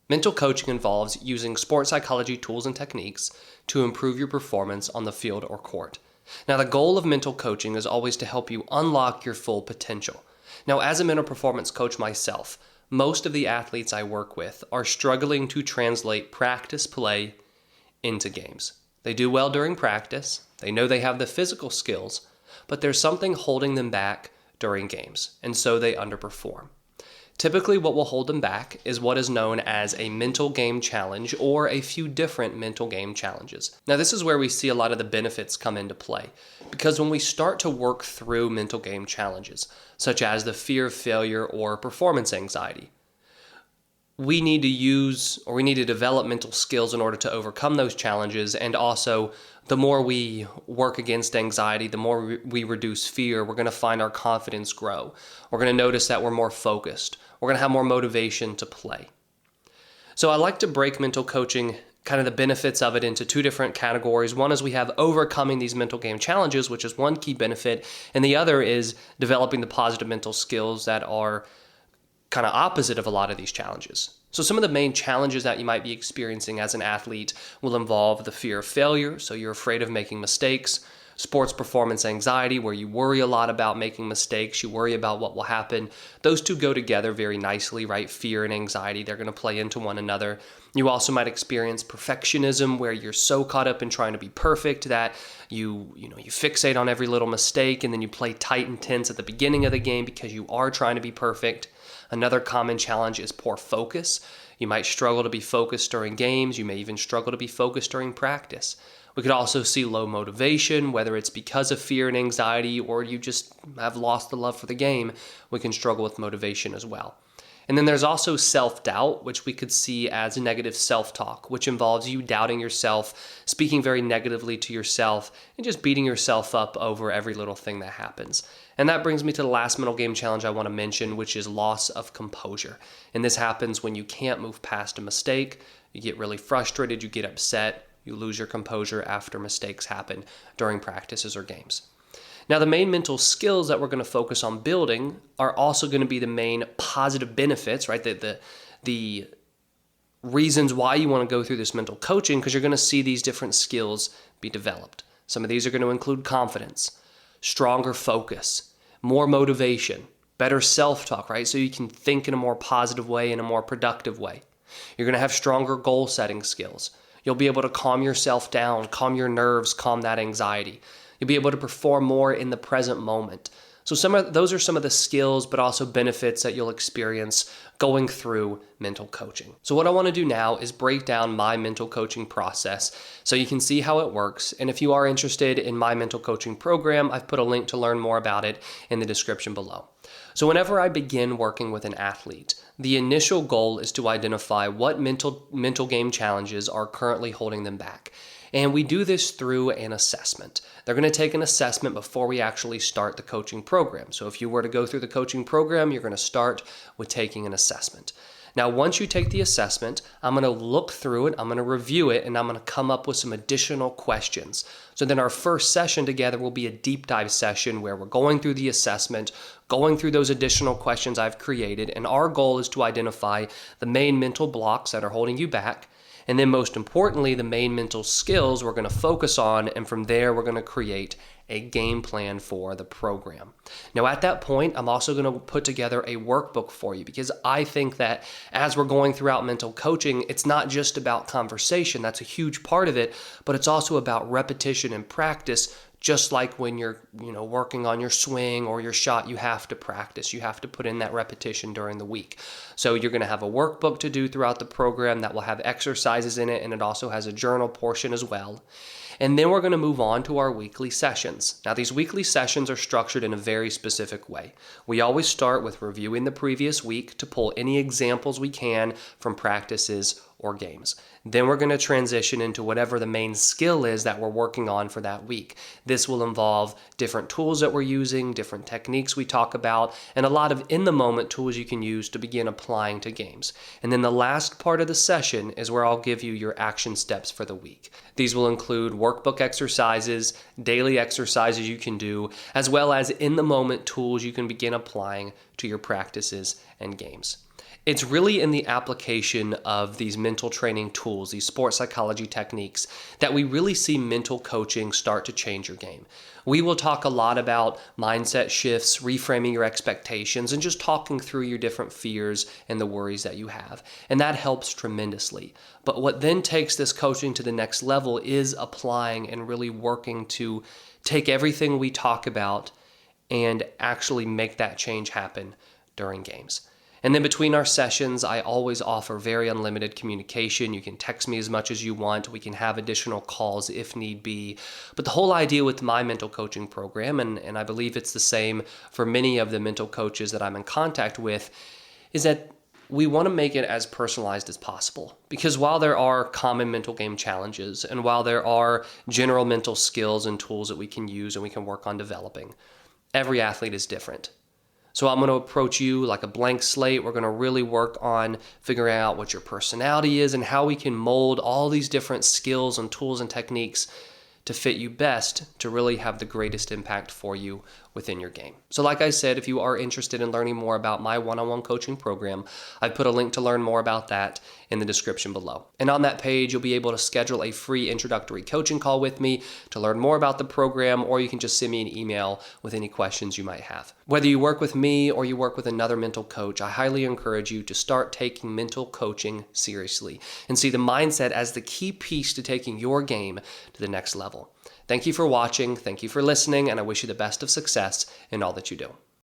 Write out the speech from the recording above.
Mental coaching involves using sports psychology tools and techniques to improve your performance on the field or court. Now, the goal of mental coaching is always to help you unlock your full potential. Now, as a mental performance coach myself, most of the athletes I work with are struggling to translate practice play into games. They do well during practice, they know they have the physical skills, but there's something holding them back during games, and so they underperform. Typically, what will hold them back is what is known as a mental game challenge or a few different mental game challenges. Now, this is where we see a lot of the benefits come into play, because when we start to work through mental game challenges, such as the fear of failure or performance anxiety, we need to develop mental skills in order to overcome those challenges. And also, the more we work against anxiety, the more we reduce fear, we're going to find our confidence grow. We're going to notice that we're more focused. We're going to have more motivation to play. So I like to break mental coaching, kind of the benefits of it, into two different categories. One is we have overcoming these mental game challenges, which is one key benefit. And the other is developing the positive mental skills that are kind of opposite of a lot of these challenges. So some of the main challenges that you might be experiencing as an athlete will involve the fear of failure. So you're afraid of making mistakes. Sports performance anxiety, where you worry a lot about making mistakes. You worry about what will happen. Those two go together very nicely, right? Fear and anxiety, they're going to play into one another. You also might experience perfectionism, where you're so caught up in trying to be perfect that you fixate on every little mistake, and then you play tight and tense at the beginning of the game because you are trying to be perfect. Another common challenge is poor focus. You might struggle to be focused during games. You may even struggle to be focused during practice. We could also see low motivation, whether it's because of fear and anxiety or you just have lost the love for the game. We can struggle with motivation as well. And then there's also self-doubt, which we could see as negative self-talk, which involves you doubting yourself, speaking very negatively to yourself, and just beating yourself up over every little thing that happens. And that brings me to the last mental game challenge I want to mention, which is loss of composure. And this happens when you can't move past a mistake, you get really frustrated, you get upset, you lose your composure after mistakes happen during practices or games. Now, the main mental skills that we're going to focus on building are also going to be the main positive benefits, right? The reasons why you want to go through this mental coaching, because you're going to see these different skills be developed. Some of these are going to include confidence, stronger focus, more motivation, better self-talk, right? So you can think in a more positive way, in a more productive way. You're going to have stronger goal-setting skills. You'll be able to calm yourself down, calm your nerves, calm that anxiety. You'll be able to perform more in the present moment. So those are some of the skills, but also benefits that you'll experience going through mental coaching. So what I want to do now is break down my mental coaching process so you can see how it works. And if you are interested in my mental coaching program, I've put a link to learn more about it in the description below. So whenever I begin working with an athlete, the initial goal is to identify what mental game challenges are currently holding them back. And we do this through an assessment. They're going to take an assessment before we actually start the coaching program. So if you were to go through the coaching program, you're going to start with taking an assessment. Now, once you take the assessment, I'm going to look through it, I'm going to review it, and I'm going to come up with some additional questions. So then our first session together will be a deep dive session where we're going through the assessment, going through those additional questions I've created, and our goal is to identify the main mental blocks that are holding you back, and then most importantly, the main mental skills we're going to focus on, and from there we're going to create a game plan for the program. Now at that point, I'm also going to put together a workbook for you, because I think that as we're going throughout mental coaching, it's not just about conversation. That's a huge part of it, but it's also about repetition and practice. Just like when you're, working on your swing or your shot, you have to practice. You have to put in that repetition during the week. So you're going to have a workbook to do throughout the program that will have exercises in it, and it also has a journal portion as well. And then we're going to move on to our weekly sessions. Now, these weekly sessions are structured in a very specific way. We always start with reviewing the previous week to pull any examples we can from practices or games. Then we're going to transition into whatever the main skill is that we're working on for that week. This will involve different tools that we're using, different techniques we talk about, and a lot of in-the-moment tools you can use to begin applying to games. And then the last part of the session is where I'll give you your action steps for the week. These will include workbook exercises, daily exercises you can do, as well as in-the-moment tools you can begin applying to your practices and games. It's really in the application of these mental training tools, these sports psychology techniques, that we really see mental coaching start to change your game. We will talk a lot about mindset shifts, reframing your expectations, and just talking through your different fears and the worries that you have. And that helps tremendously. But what then takes this coaching to the next level is applying and really working to take everything we talk about and actually make that change happen during games. And then between our sessions, I always offer very unlimited communication. You can text me as much as you want. We can have additional calls if need be. But the whole idea with my mental coaching program, and I believe it's the same for many of the mental coaches that I'm in contact with, is that we want to make it as personalized as possible. Because while there are common mental game challenges, and while there are general mental skills and tools that we can use and we can work on developing, every athlete is different. So I'm going to approach you like a blank slate. We're going to really work on figuring out what your personality is and how we can mold all these different skills and tools and techniques to fit you best to really have the greatest impact for you within your game. So like I said, if you are interested in learning more about my one-on-one coaching program, I've put a link to learn more about that in the description below. And on that page, you'll be able to schedule a free introductory coaching call with me to learn more about the program, or you can just send me an email with any questions you might have. Whether you work with me or you work with another mental coach, I highly encourage you to start taking mental coaching seriously and see the mindset as the key piece to taking your game to the next level. Thank you for watching, thank you for listening, and I wish you the best of success in all that you do.